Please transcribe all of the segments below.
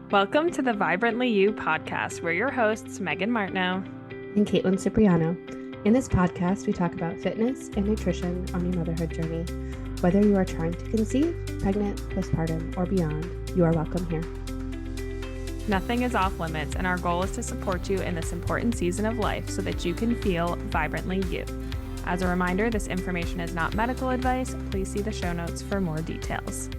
Welcome to the Vibrantly You podcast. We're your hosts, Megan Martineau and Caitlin Cipriano. In this podcast, we talk about fitness and nutrition on your motherhood journey. Whether you are trying to conceive, pregnant, postpartum, or beyond, you are welcome here. Nothing is off limits, and our goal is to support you in this important season of life so that you can feel vibrantly you. As a reminder, this information is not medical advice. Please see the show notes for more details.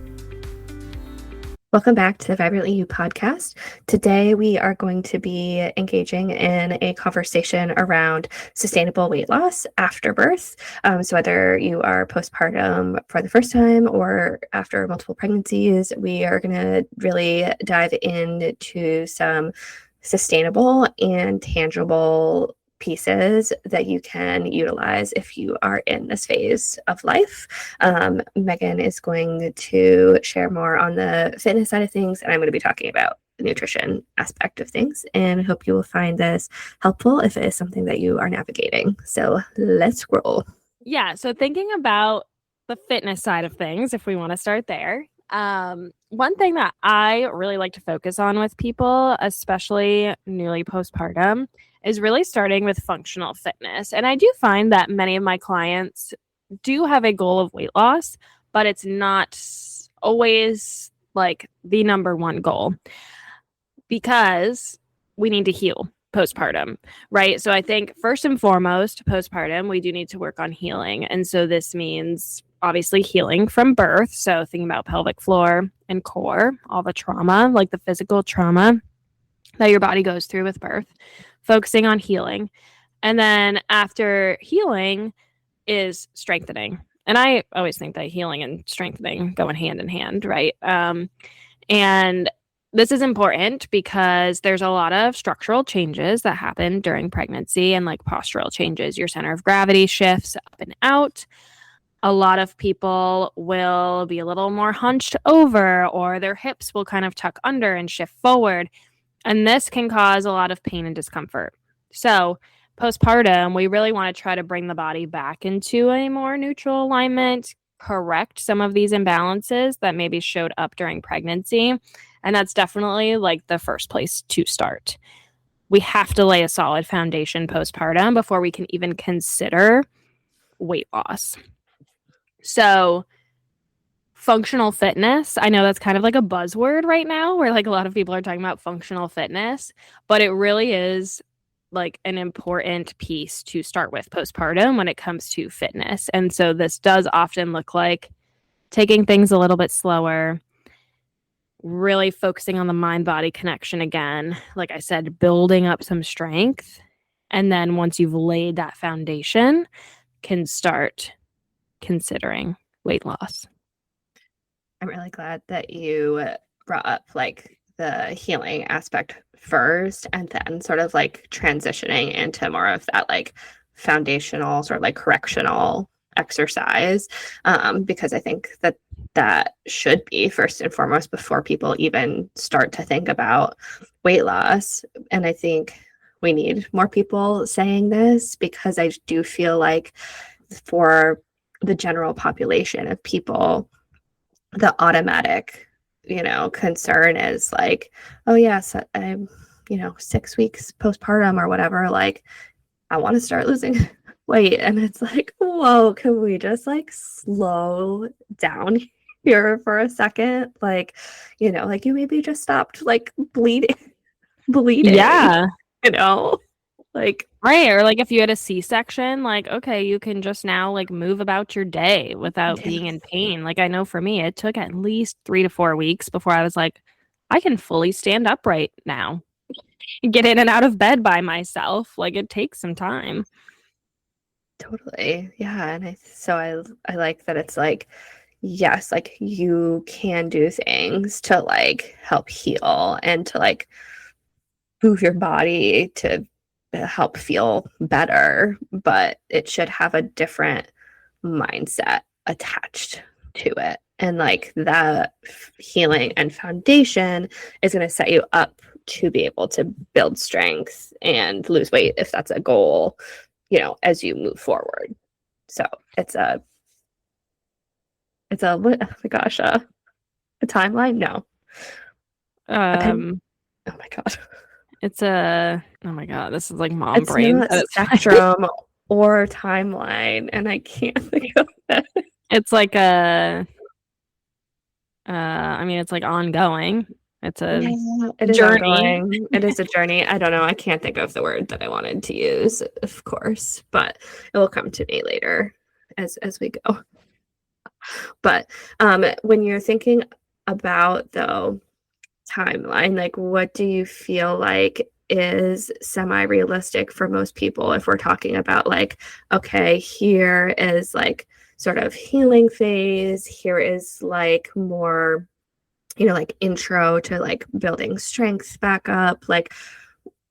Welcome back to the Vibrantly You podcast. Today, we are going to be engaging in a conversation around sustainable weight loss after birth. So whether you are postpartum for the first time or after multiple pregnancies, we are going to really dive into some sustainable and tangible pieces that you can utilize if you are in this phase of life. Megan is going to share more on the fitness side of things, and I'm going to be talking about the nutrition aspect of things, and I hope you will find this helpful if it is something that you are navigating. So let's roll. Yeah, so thinking about the fitness side of things, if we want to start there, one thing that I really like to focus on with people, especially newly postpartum, is really starting with functional fitness. And I do find that many of my clients do have a goal of weight loss, but it's not always like the number one goal because we need to heal postpartum, right? So I think first and foremost, postpartum, we do need to work on healing. And so this means obviously healing from birth. So thinking about pelvic floor and core, all the trauma, like the physical trauma that your body goes through with birth, focusing on healing. And then after healing is strengthening. And I always think that healing and strengthening go hand in hand, right? And this is important because there's a lot of structural changes that happen during pregnancy and like postural changes. Your center of gravity shifts up and out. A lot of people will be a little more hunched over, or their hips will kind of tuck under and shift forward. And this can cause a lot of pain and discomfort. So postpartum, we really want to try to bring the body back into a more neutral alignment, correct some of these imbalances that maybe showed up during pregnancy. And that's definitely like the first place to start. We have to lay a solid foundation postpartum before we can even consider weight loss. So functional fitness, I know that's kind of like a buzzword right now where like a lot of people are talking about functional fitness, but it really is like an important piece to start with postpartum when it comes to fitness. And so this does often look like taking things a little bit slower, really focusing on the mind-body connection again. Like I said, building up some strength. And then once you've laid that foundation, can start considering weight loss. I'm really glad that you brought up like the healing aspect first and then sort of like transitioning into more of that like foundational sort of like correctional exercise, because I think that should be first and foremost before people even start to think about weight loss. And I think we need more people saying this because I do feel like for the general population of people, the automatic, concern is like, oh yes, I'm, 6 weeks postpartum or whatever, like I want to start losing weight. And it's like, whoa, can we just like slow down here for a second? Like, like you maybe just stopped like bleeding. Yeah. Like, right. Or like if you had a C-section, like, okay, you can just now like move about your day without being in pain. Like I know for me, it took at least 3 to 4 weeks before I was like, I can fully stand upright now. Get in and out of bed by myself. Like it takes some time. Totally. Yeah. And I like that it's like, yes, like you can do things to like help heal and to like move your body to help feel better, but it should have a different mindset attached to it. And like that healing and foundation is going to set you up to be able to build strength and lose weight if that's a goal, as you move forward. So it's a what, oh my gosh, a timeline? No. Um, Oh my God. it's a oh my God, this is like mom It's brain not at its finest. spectrum or timeline, and I can't think of it. It's like a I mean, it's like ongoing. It's a Yeah, it is journey. ongoing. It is a journey. I don't know. I can't think of the word that I wanted to use, of course, but it will come to me later as we go. But when you're thinking about though timeline, like what do you feel like is semi-realistic for most people if we're talking about like, okay, here is like sort of healing phase, here is like more, like intro to like building strength back up, like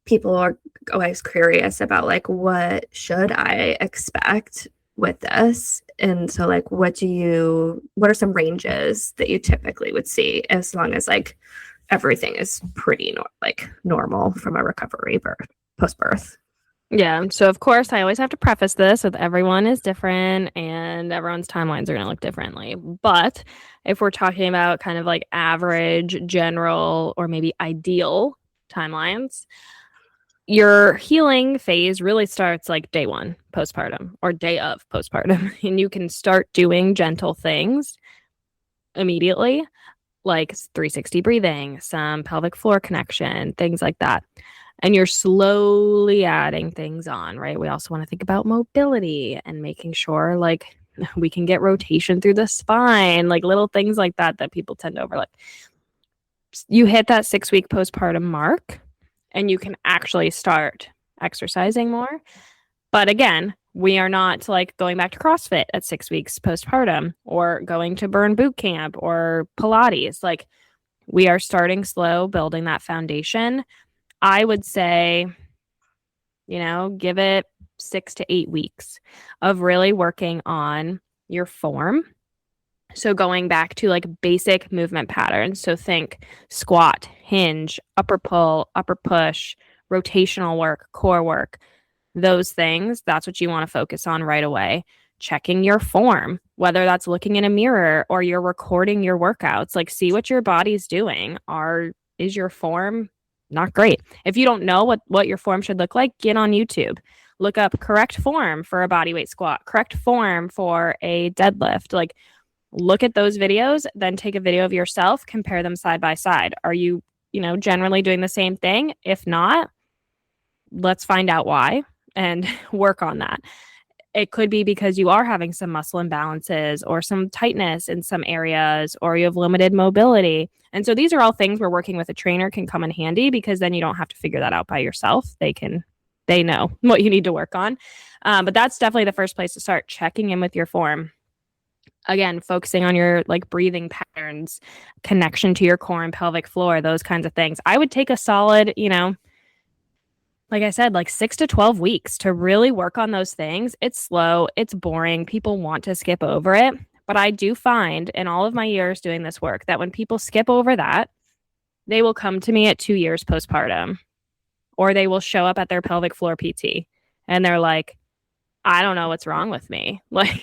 people are always curious about like what should I expect with this, and so like what are some ranges that you typically would see as long as like everything is pretty normal from a recovery post birth. Yeah. So of course, I always have to preface this with everyone is different and everyone's timelines are going to look differently. But if we're talking about kind of like average, general, or maybe ideal timelines, your healing phase really starts like day one postpartum or day of postpartum. And you can start doing gentle things immediately, like 360 breathing, some pelvic floor connection, things like that. And you're slowly adding things on, right? We also want to think about mobility and making sure like we can get rotation through the spine, like little things like that that people tend to overlook. You hit that 6-week postpartum mark and you can actually start exercising more. But again, we are not like going back to CrossFit at 6 weeks postpartum or going to burn boot camp or Pilates. Like we are starting slow, building that foundation. I would say, give it 6 to 8 weeks of really working on your form. So going back to like basic movement patterns. So think squat, hinge, upper pull, upper push, rotational work, core work, those things. That's what you want to focus on right away. Checking your form, whether that's looking in a mirror or you're recording your workouts, like see what your body's doing. Is your form not great? If you don't know what your form should look like, get on YouTube. Look up correct form for a bodyweight squat, correct form for a deadlift. Like look at those videos, then take a video of yourself, compare them side by side. Are you, generally doing the same thing? If not, let's find out why and work on that. It could be because you are having some muscle imbalances or some tightness in some areas, or you have limited mobility. And so these are all things where working with a trainer can come in handy because then you don't have to figure that out by yourself. They know what you need to work on. But that's definitely the first place to start, checking in with your form. Again, focusing on your like breathing patterns, connection to your core and pelvic floor, those kinds of things. I would take a solid, like I said, like 6 to 12 weeks to really work on those things. It's slow, it's boring. People want to skip over it. But I do find in all of my years doing this work that when people skip over that, they will come to me at 2 years postpartum, or they will show up at their pelvic floor PT and they're like, I don't know what's wrong with me. Like,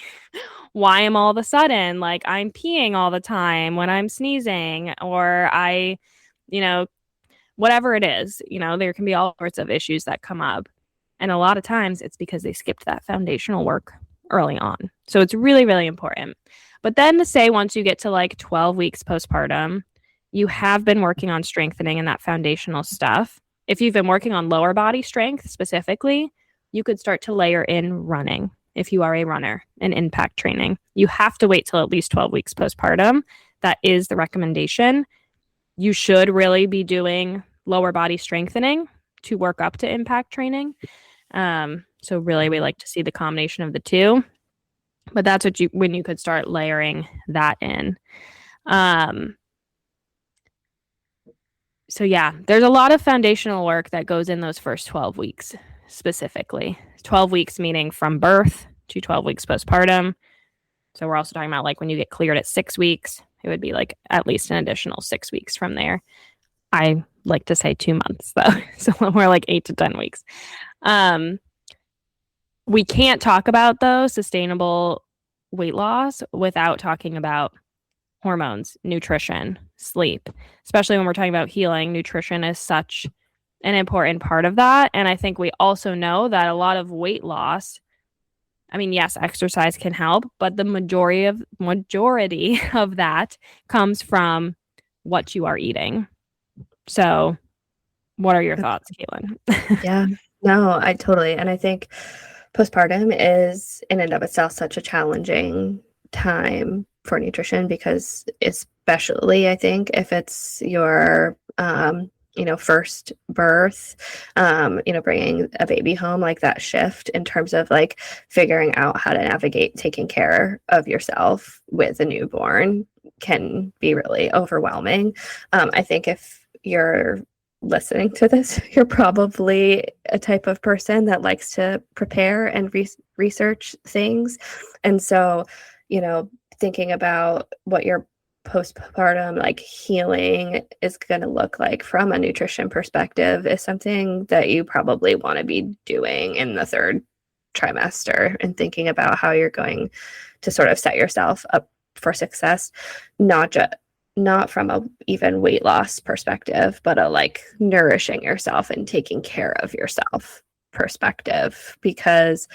why am all of a sudden like I'm peeing all the time when I'm sneezing, or whatever it is, there can be all sorts of issues that come up. And a lot of times it's because they skipped that foundational work early on. So it's really, really important. But then to say once you get to like 12 weeks postpartum, you have been working on strengthening and that foundational stuff. If you've been working on lower body strength specifically, you could start to layer in running. If you are a runner and impact training, you have to wait till at least 12 weeks postpartum. That is the recommendation. You should really be doing lower body strengthening to work up to impact training. So really we like to see the combination of the two, but that's when you could start layering that in. So yeah, there's a lot of foundational work that goes in those first 12 weeks specifically. 12 weeks meaning from birth to 12 weeks postpartum. So we're also talking about like when you get cleared at 6 weeks, it would be like at least an additional 6 weeks from there. I like to say 2 months though. So we're like 8 to 10 weeks. We can't talk about though sustainable weight loss without talking about hormones, nutrition, sleep. Especially when we're talking about healing, nutrition is such an important part of that. And I think we also know that a lot of weight loss, I mean, yes, exercise can help, but the majority of that comes from what you are eating. So, what are your thoughts, Caitlin? Yeah, no, I totally. And I think postpartum is in and of itself such a challenging time for nutrition because especially I think if it's your first birth, bringing a baby home, like that shift in terms of like figuring out how to navigate taking care of yourself with a newborn can be really overwhelming. I think if you're listening to this, you're probably a type of person that likes to prepare and research things. And so, thinking about what your postpartum like healing is going to look like from a nutrition perspective is something that you probably want to be doing in the third trimester and thinking about how you're going to sort of set yourself up for success, not from a even weight loss perspective, but a like nourishing yourself and taking care of yourself perspective. Because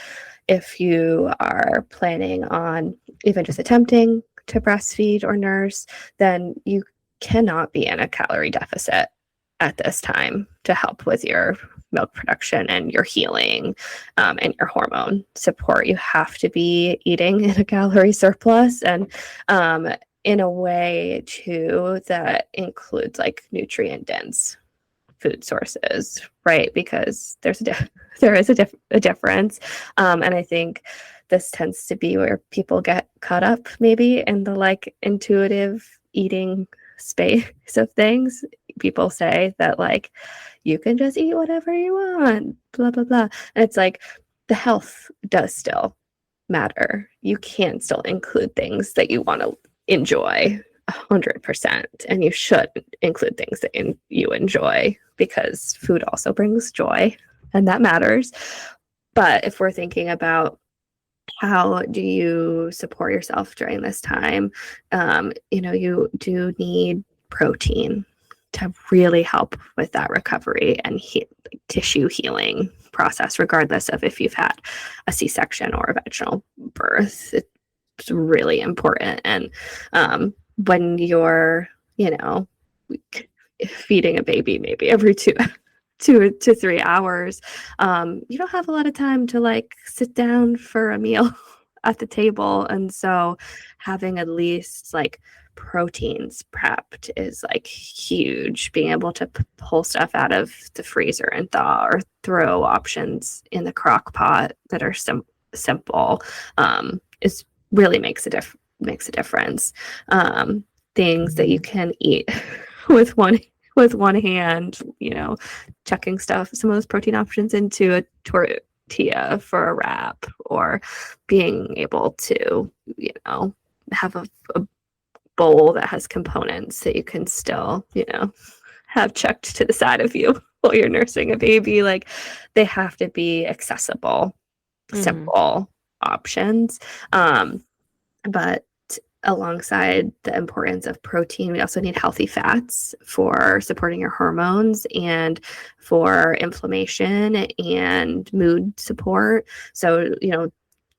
if you are planning on even just attempting to breastfeed or nurse, then you cannot be in a calorie deficit at this time to help with your milk production and your healing and your hormone support. You have to be eating in a calorie surplus and in a way too that includes like nutrient dense food sources, right? Because there is a difference, and I think this tends to be where people get caught up maybe in the like intuitive eating space of things. People say that like you can just eat whatever you want, blah blah blah, and it's like the health does still matter. You can still include things that you want to enjoy 100%, and you should include things that you enjoy because food also brings joy and that matters. But if we're thinking about how do you support yourself during this time, you do need protein to really help with that recovery and tissue healing process, regardless of if you've had a C-section or a vaginal birth. It's really important. And when you're, feeding a baby maybe every 2 to 3 hours, you don't have a lot of time to like sit down for a meal at the table. And so having at least like proteins prepped is like huge. Being able to pull stuff out of the freezer and thaw, or throw options in the crock pot that are simple is really makes a difference. Things that you can eat with one hand, chucking some of those protein options into a tortilla for a wrap, or being able to, have a bowl that has components that you can still, have chucked to the side of you while you're nursing a baby. Like they have to be accessible, simple options. But alongside the importance of protein, we also need healthy fats for supporting your hormones and for inflammation and mood support. So,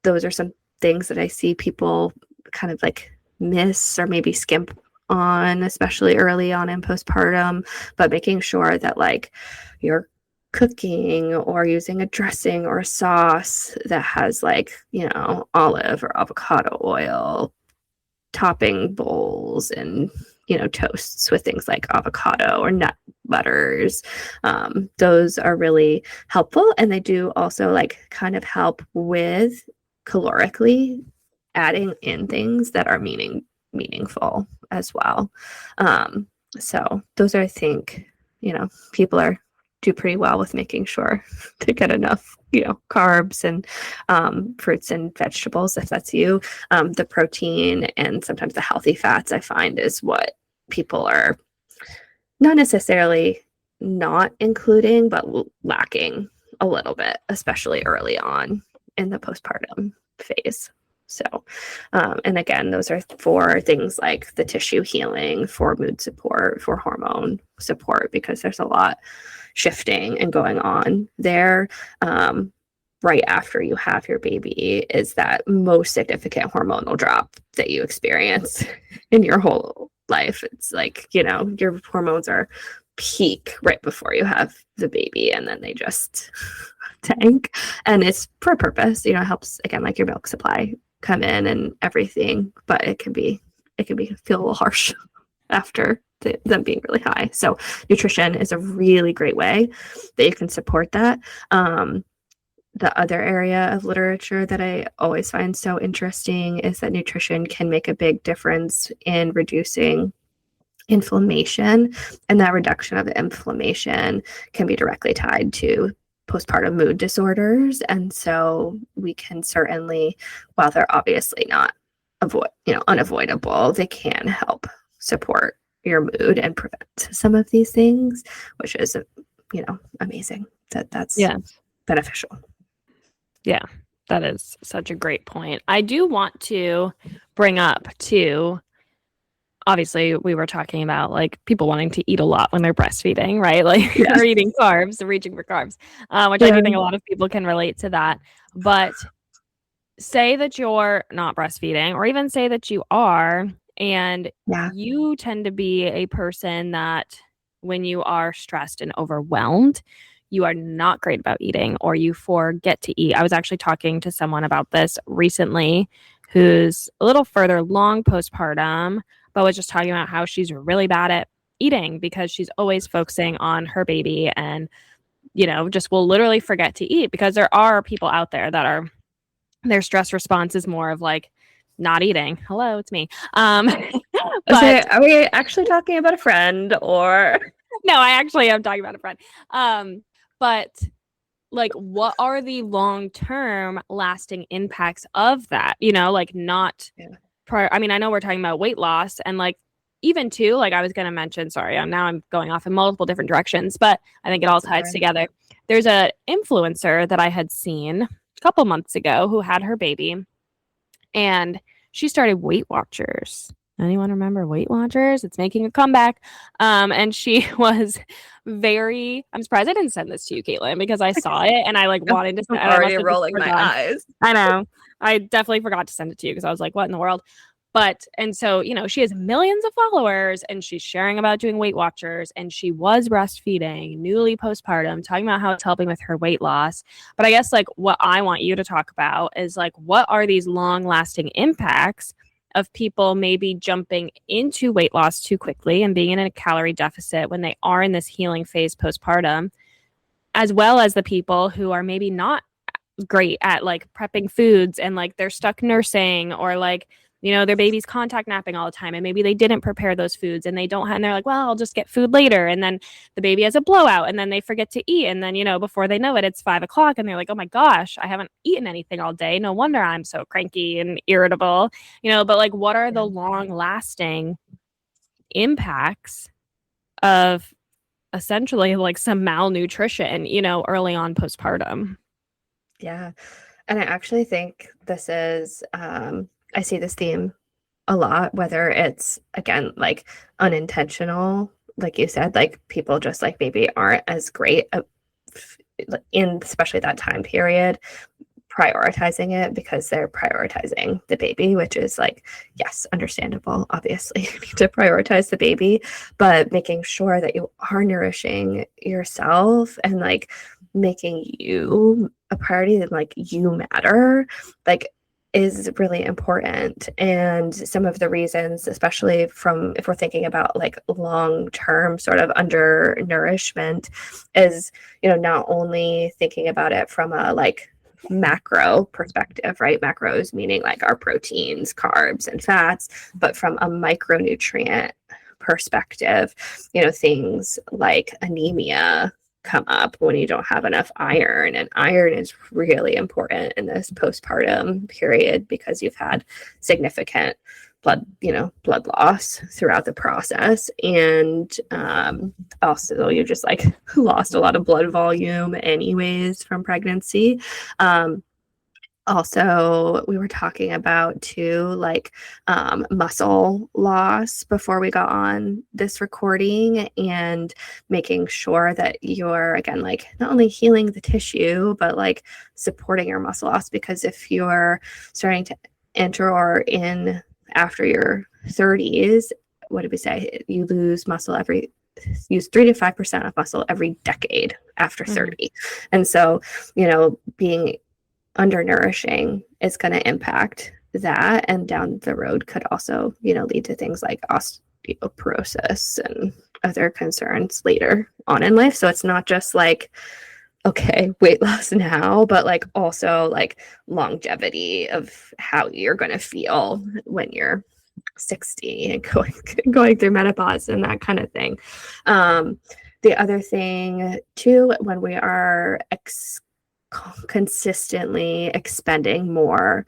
those are some things that I see people kind of like miss or maybe skimp on, especially early on in postpartum, but making sure that like you're cooking or using a dressing or a sauce that has like, olive or avocado oil, topping bowls and, toasts with things like avocado or nut butters. Those are really helpful. And they do also like kind of help with calorically adding in things that are meaningful as well. So those are, I think, people do pretty well with making sure to get enough, carbs and fruits and vegetables, if that's you. The protein and sometimes the healthy fats, I find, is what people are not necessarily not including, but lacking a little bit, especially early on in the postpartum phase. So, and again, those are for things like the tissue healing, for mood support, for hormone support, because there's a lot shifting and going on there. Right after you have your baby is that most significant hormonal drop that you experience in your whole life. It's like, you know, your hormones are peak right before you have the baby, and then they just tank. And it's for a purpose, you know, it helps, again, like your milk supply come in and everything, but it can feel a little harsh after them being really high. So nutrition is a really great way that you can support that. The other area of literature that I always find so interesting is that nutrition can make a big difference in reducing inflammation, and that reduction of inflammation can be directly tied to postpartum mood disorders. And so we can certainly, while they're obviously not unavoidable, they can help support your mood and prevent some of these things, which is, you know, amazing that's beneficial. Yeah, that is such a great point. I do want to bring up too, obviously we were talking about like people wanting to eat a lot when they're breastfeeding, right? Like they're eating carbs, they're reaching for carbs, which I do think a lot of people can relate to that. But say that you're not breastfeeding, or even say that you are, and you tend to be a person that when you are stressed and overwhelmed, you are not great about eating, or you forget to eat. I was actually talking to someone about this recently who's a little further along postpartum, but was just talking about how she's really bad at eating because she's always focusing on her baby and, you know, just will literally forget to eat, because there are people out there that are, their stress response is more of like not eating. Hello, it's me. But are we actually talking about a friend or? No, I actually am talking about a friend. But like, what are the long-term lasting impacts of that? You know, like not I mean, I know we're talking about weight loss, and like even too, like I was going to mention, sorry, I'm going off in multiple different directions, but I think it all ties together. There's a influencer that I had seen a couple months ago who had her baby, and she started Weight Watchers. Anyone remember Weight Watchers? It's making a comeback. And she was I'm surprised I didn't send this to you, Caitlin, because I saw it and I like wanted to. I'm already rolling my eyes. I know. I definitely forgot to send it to you because I was like, what in the world? But, and so, you know, she has millions of followers and she's sharing about doing Weight Watchers, and she was breastfeeding, newly postpartum, talking about how it's helping with her weight loss. But I guess like what I want you to talk about is like, what are these long lasting impacts of people maybe jumping into weight loss too quickly and being in a calorie deficit when they are in this healing phase postpartum, as well as the people who are maybe not great at like prepping foods and like they're stuck nursing, or like, you know, their baby's contact napping all the time and maybe they didn't prepare those foods and they don't have, and they're like, well, I'll just get food later. And then the baby has a blowout and then they forget to eat. And then, you know, before they know it, it's 5 o'clock and they're like, oh my gosh, I haven't eaten anything all day. No wonder I'm so cranky and irritable, you know, but like, what are the long lasting impacts of essentially like some malnutrition, you know, early on postpartum? Yeah. And I actually think this is, I see this theme a lot, whether it's, again, like unintentional, like you said, like people just like maybe aren't as great in especially that time period, prioritizing it because they're prioritizing the baby, which is like, yes, understandable. Obviously, you need to prioritize the baby, but making sure that you are nourishing yourself and like making you a priority, that like you matter, like is really important. And some of the reasons, especially from if we're thinking about like long-term sort of undernourishment, is, you know, not only thinking about it from a like macro perspective, right? Macros meaning like our proteins, carbs, and fats, but from a micronutrient perspective, you know, things like anemia come up when you don't have enough iron, and iron is really important in this postpartum period because you've had significant blood loss throughout the process, and also you just like lost a lot of blood volume anyways from pregnancy. Also, we were talking about too, like muscle loss before we got on this recording, and making sure that you're, again, like not only healing the tissue, but like supporting your muscle loss. Because if you're starting to enter or in after your 30s, what did we say? You lose muscle use 3 to 5% of muscle every decade after Mm-hmm. 30. And so, being undernourishing is going to impact that, and down the road could also lead to things like osteoporosis and other concerns later on in life. So it's not just like, okay, weight loss now, but like also like longevity of how you're going to feel when you're 60 and going through menopause and that kind of thing. The other thing too, when we are consistently expending more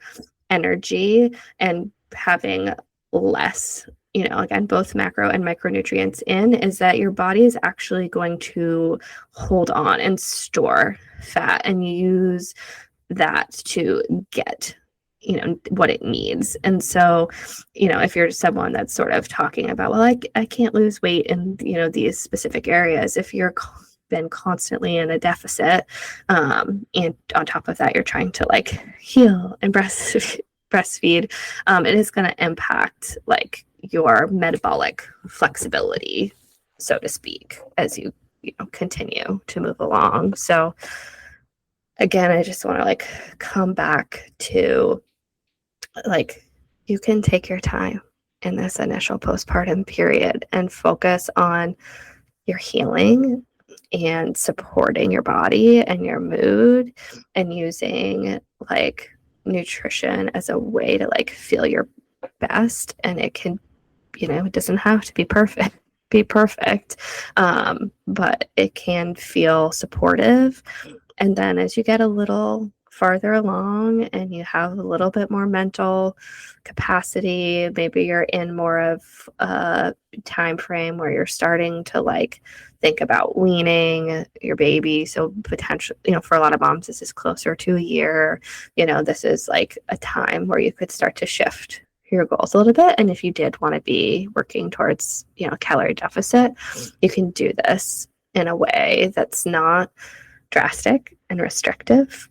energy and having less, again, both macro and micronutrients in, is that your body is actually going to hold on and store fat and use that to get what it needs. And so if you're someone that's sort of talking about, well, I can't lose weight in these specific areas, if you're been constantly in a deficit, and on top of that you're trying to like heal and breastfeed, it is going to impact like your metabolic flexibility, so to speak, as you continue to move along. So again, I just want to like come back to like, you can take your time in this initial postpartum period and focus on your healing and supporting your body and your mood, and using like nutrition as a way to like feel your best. And it can, it doesn't have to be perfect, but it can feel supportive. And then as you get a little farther along and you have a little bit more mental capacity, maybe you're in more of a time frame where you're starting to like think about weaning your baby. So potentially, for a lot of moms, this is closer to a year. This is like a time where you could start to shift your goals a little bit. And if you did want to be working towards, calorie deficit, you can do this in a way that's not drastic and restrictive,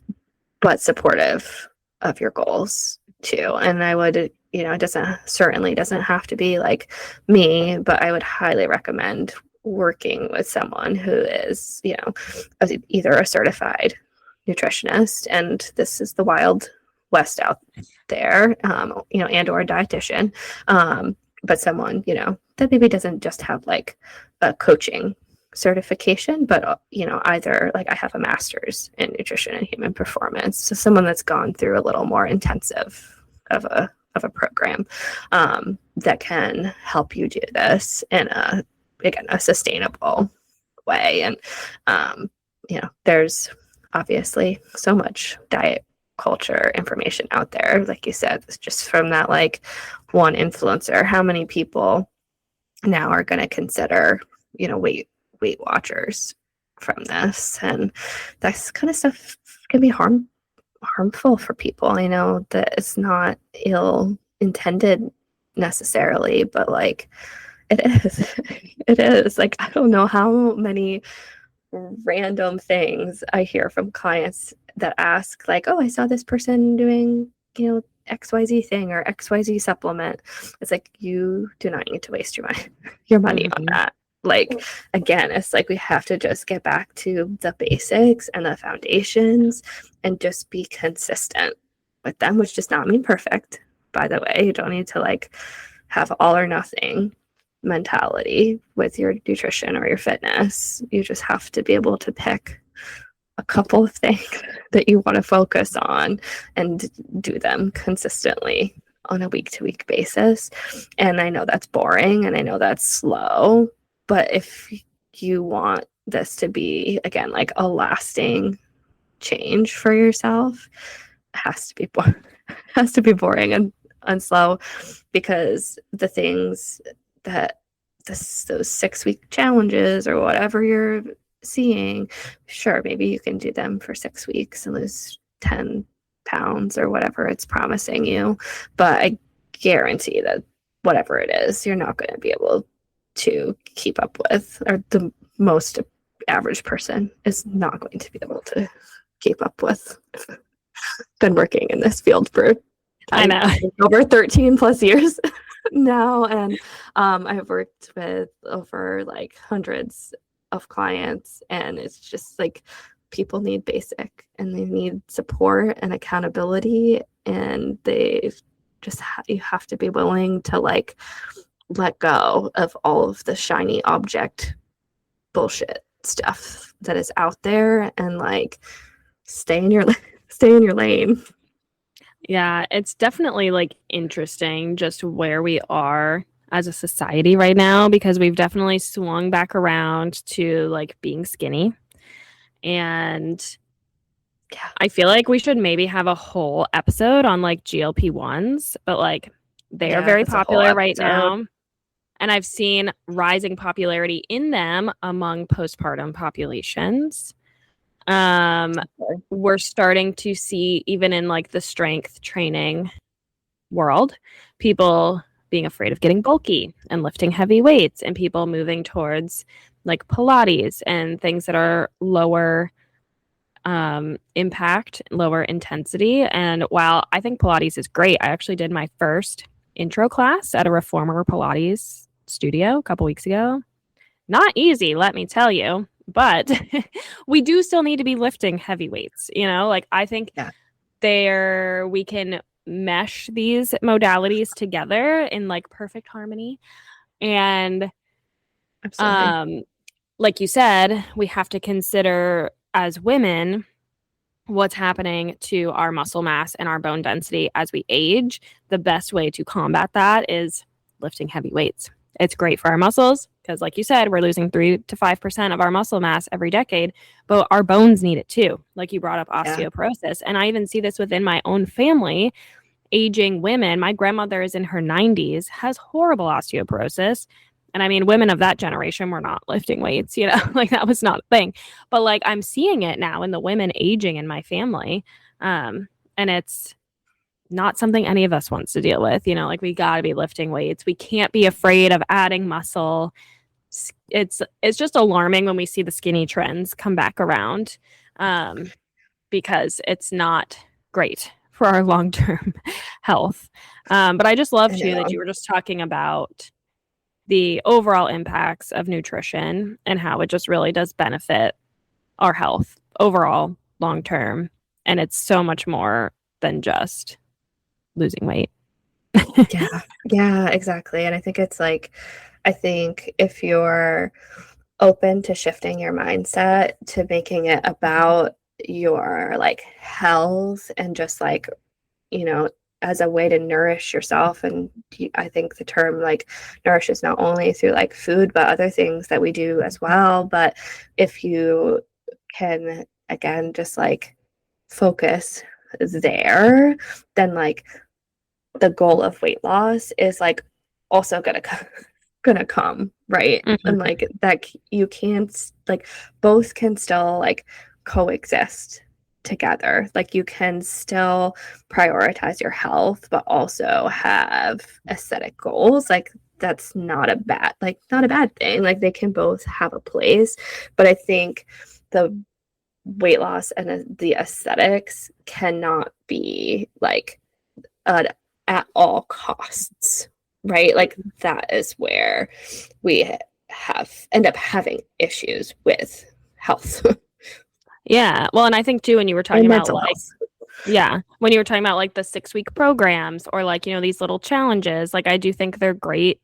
but supportive of your goals too. And I would, it certainly doesn't have to be like me, but I would highly recommend working with someone who is, either a certified nutritionist, and this is the wild west out there, and or a dietitian, but someone, that maybe doesn't just have like a coaching certification, but either like I have a master's in nutrition and human performance, so someone that's gone through a little more intensive of a program, that can help you do this in a sustainable way. And there's obviously so much diet culture information out there, like you said, just from that like one influencer. How many people now are going to consider weight watchers from this? And that kind of stuff can be harmful for people. I know that it's not ill intended necessarily, but like it is. It is. Like, I don't know how many random things I hear from clients that ask like, oh, I saw this person doing XYZ thing or XYZ supplement. It's like, you do not need to waste your money on that. Like, again, it's like we have to just get back to the basics and the foundations and just be consistent with them, which does not mean perfect, by the way. You don't need to like have all or nothing mentality with your nutrition or your fitness. You just have to be able to pick a couple of things that you want to focus on and do them consistently on a week-to-week basis. And I know that's boring and I know that's slow, but if you want this to be, again, like a lasting change for yourself, it has to be boring and slow, because the things that those 6-week challenges or whatever you're seeing, sure, maybe you can do them for 6 weeks and lose 10 pounds or whatever it's promising you. But I guarantee that whatever it is, you're not going to be able to keep up with, or the most average person is not going to be able to keep up with. Been working in this field for I know. over 13 plus years now, and I've worked with over like hundreds of clients, and it's just like people need basic, and they need support and accountability, and they just you have to be willing to like let go of all of the shiny object bullshit stuff that is out there, and like stay in your lane. Yeah, it's definitely like interesting just where we are as a society right now, because we've definitely swung back around to like being skinny. And Yeah. I feel like we should maybe have a whole episode on like GLP-1s, but like they are very That's a whole popular right episode. now. And I've seen rising popularity in them among postpartum populations. We're starting to see, even in like the strength training world, people being afraid of getting bulky and lifting heavy weights, and people moving towards like Pilates and things that are lower impact, lower intensity. And while I think Pilates is great, I actually did my first intro class at a reformer Pilates studio a couple weeks ago. Not easy, let me tell you, but we do still need to be lifting heavy weights, you know? Like I think we can mesh these modalities together in like perfect harmony. And Absolutely. like you said, we have to consider as women what's happening to our muscle mass and our bone density as we age. The best way to combat that is lifting heavy weights. It's great for our muscles because, like you said, we're losing 3 to 5% of our muscle mass every decade, but our bones need it too. Like you brought up osteoporosis. And I even see this within my own family. Aging women, my grandmother is in her 90s, has horrible osteoporosis. And I mean, women of that generation were not lifting weights, you know, like that was not a thing. But like I'm seeing it now in the women aging in my family. And it's not something any of us wants to deal with, you know, like we got to be lifting weights. We can't be afraid of adding muscle. It's just alarming when we see the skinny trends come back around, because it's not great for our long-term health. But I just love too that you were just talking about the overall impacts of nutrition and how it just really does benefit our health overall long term. And it's so much more than just losing weight. Yeah, exactly. And I think it's like, I think if you're open to shifting your mindset to making it about your like health and just like, you know, as a way to nourish yourself. And I think the term like nourishes not only through like food, but other things that we do as well. But if you can, again, just like focus there, then like the goal of weight loss is like also gonna come, right? Mm-hmm. And like that you can't like both can still like coexist together. Like you can still prioritize your health but also have aesthetic goals. Like that's not a bad thing. Like they can both have a place, but I think the weight loss and the aesthetics cannot be like at all costs, right? Like that is where we end up having issues with health. Yeah. Well, and I think too, when you were talking about like, when you were talking about like the 6-week programs or like, you know, these little challenges, like I do think they're great.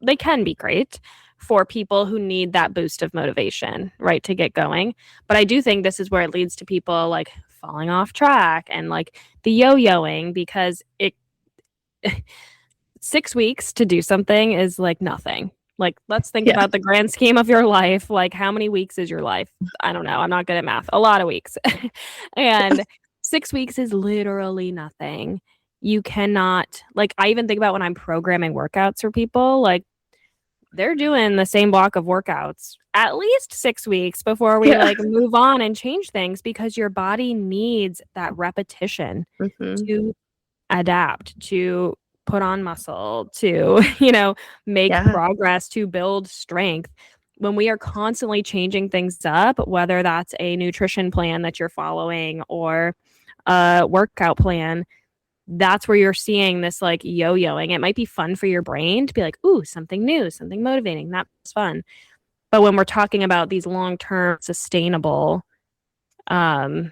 They can be great for people who need that boost of motivation, right, to get going. But I do think this is where it leads to people like falling off track and like the yo-yoing, because 6 weeks to do something is like nothing. Like, let's think about the grand scheme of your life. Like, how many weeks is your life? I don't know. I'm not good at math. A lot of weeks. And 6 weeks is literally nothing. You cannot, like, I even think about when I'm programming workouts for people, like, they're doing the same block of workouts at least 6 weeks before we Yeah. like move on and change things, because your body needs that repetition Hmm. to adapt, to put on muscle, to, you know, make Yeah. progress, to build strength. When we are constantly changing things up, whether that's a nutrition plan that you're following or a workout plan, that's where you're seeing this like yo-yoing. It might be fun for your brain to be like, ooh, something new, something motivating. That's fun. But when we're talking about these long-term sustainable, um,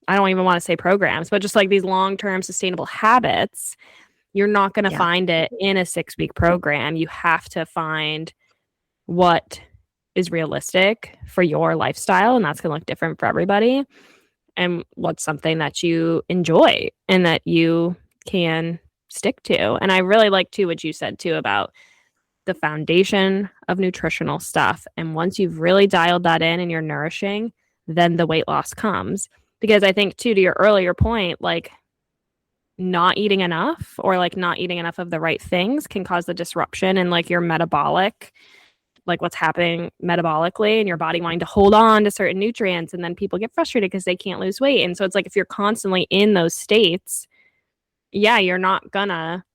I don't even want to say programs, but just like these long-term sustainable habits, you're not going to Yeah. find it in a 6-week program. You have to find what is realistic for your lifestyle, and that's going to look different for everybody. And what's something that you enjoy and that you can stick to. And I really like too what you said too about the foundation of nutritional stuff. And once you've really dialed that in and you're nourishing, then the weight loss comes. Because I think too, to your earlier point, like not eating enough or like not eating enough of the right things can cause the disruption in like your metabolic, like what's happening metabolically and your body wanting to hold on to certain nutrients. And then people get frustrated because they can't lose weight. And so it's like if you're constantly in those states, yeah, you're not gonna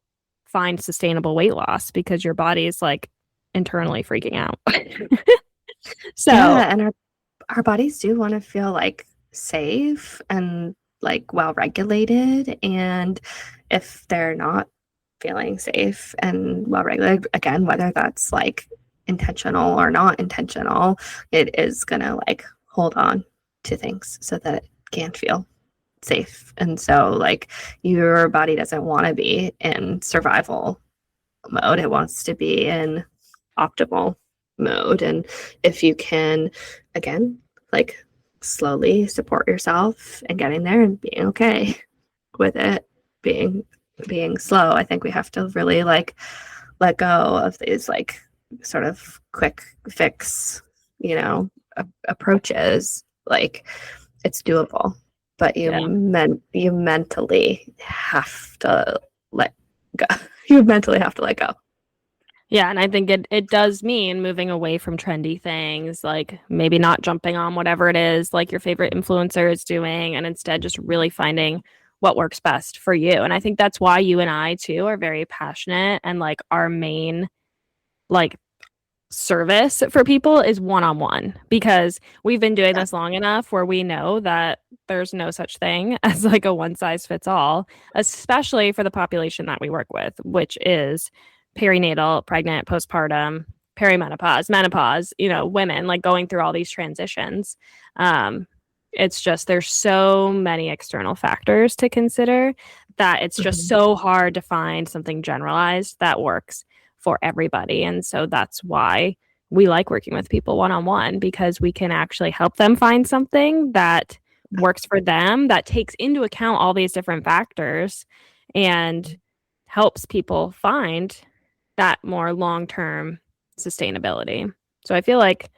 find sustainable weight loss because your body is like internally freaking out. So Yeah. And our bodies do want to feel like safe and like well regulated. And if they're not feeling safe and well regulated, again, whether that's like intentional or not intentional, it is gonna like hold on to things so that it can feel safe. And so like your body doesn't want to be in survival mode. It wants to be in optimal mode. And if you can, again, like slowly support yourself and getting there and being okay with it, being slow, I think we have to really like let go of these like sort of quick fix, approaches. Like it's doable, but yeah. you mentally have to let go. You mentally have to let go. Yeah, and I think it does mean moving away from trendy things, like maybe not jumping on whatever it is like your favorite influencer is doing, and instead just really finding what works best for you. And I think that's why you and I too are very passionate, and like our main like service for people is one-on-one, because we've been doing Yeah. this long enough where we know that there's no such thing as like a one size fits all, especially for the population that we work with, which is perinatal, pregnant, postpartum, perimenopause, menopause, women like going through all these transitions. um it's just there's so many external factors to consider that it's just Mhm. so hard to find something generalized that works for everybody. And so that's why we like working with people one on one, because we can actually help them find something that works for them, that takes into account all these different factors and helps people find that more long term sustainability. So I feel like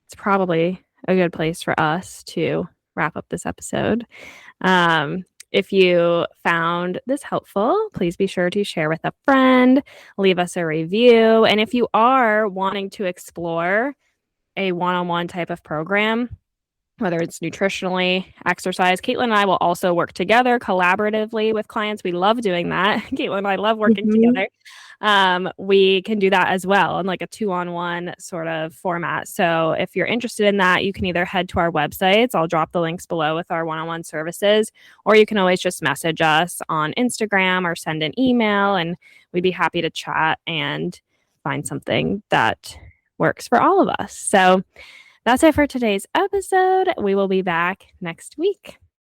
it's probably a good place for us to wrap up this episode. Um, if you found this helpful, please be sure to share with a friend, leave us a review. And if you are wanting to explore a one on one type of program, whether it's nutritionally, exercise, Caitlin and I will also work together collaboratively with clients. We love doing that. Caitlin and I love working Mhm. together. We can do that as well in like a 2-on-1 sort of format. So if you're interested in that, you can either head to our websites. I'll drop the links below with our one-on-one services, or you can always just message us on Instagram or send an email, and we'd be happy to chat and find something that works for all of us. So that's it for today's episode. We will be back next week.